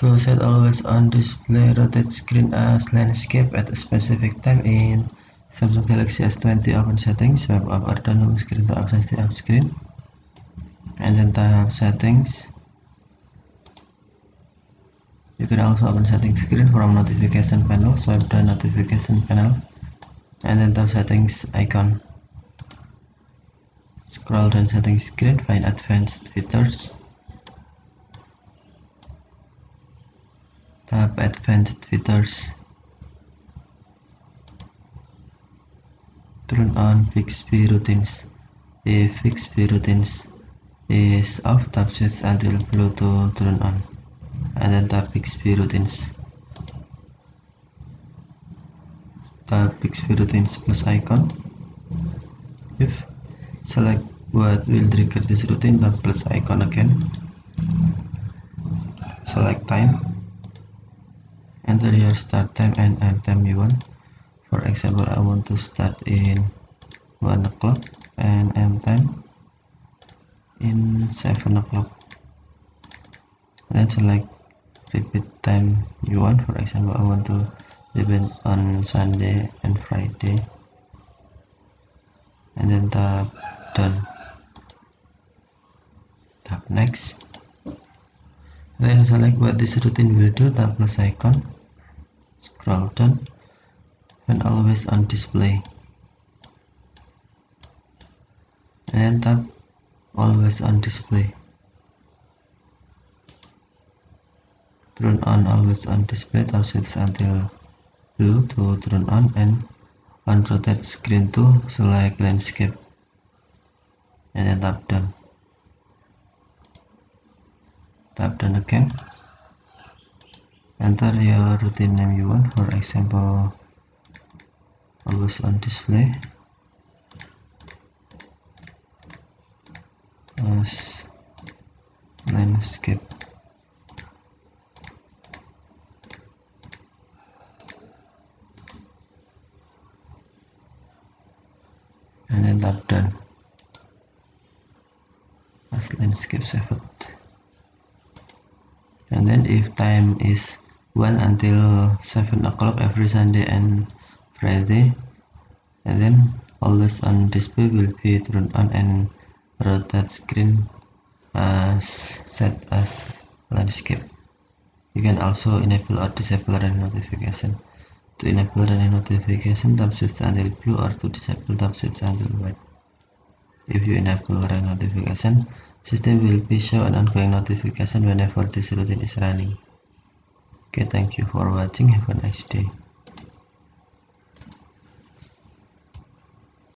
To set always on display, rotate screen as landscape at a specific time in Samsung Galaxy S20. Open settings, swipe up or down home screen to access the app screen, and then tap settings. You can also open settings screen from notification panel, swipe down notification panel, and then tap settings icon. Scroll down settings screen, find advanced features. Tap advanced features. Turn on fixed view routines. If fixed view routines is off, tap switch until blue to turn on, and then tap fixed view routines. Tap fixed view routines plus icon. If select what will trigger this routine, tap plus icon again. Select time. Enter your start time and end time you want. For example, I want to start in 1 o'clock and end time in 7 o'clock. Then select repeat time you want. For example, I want to repeat on Sunday and Friday, and then tap done. Tap next. Then select what this routine will do. Tap plus icon. Scroll down and always on display, and then tap always on display. Turn on always on display, tap switch until blue to turn on, and on rotate screen to select landscape, and then tap done. Tap done again. Enter your routine name you want. For example, always on display as landscape. And then tap done as landscape saved. And then if time is 1 until 7 o'clock every Sunday and Friday, and then always on display will be turned on and rotate screen as set as landscape. You can also enable or disable running notification. To enable running notification, tap switch until blue, or to disable, tap switch until white. If you enable running notification, system will be show an ongoing notification whenever this routine is running. Okay, thank you for watching. Have a nice day.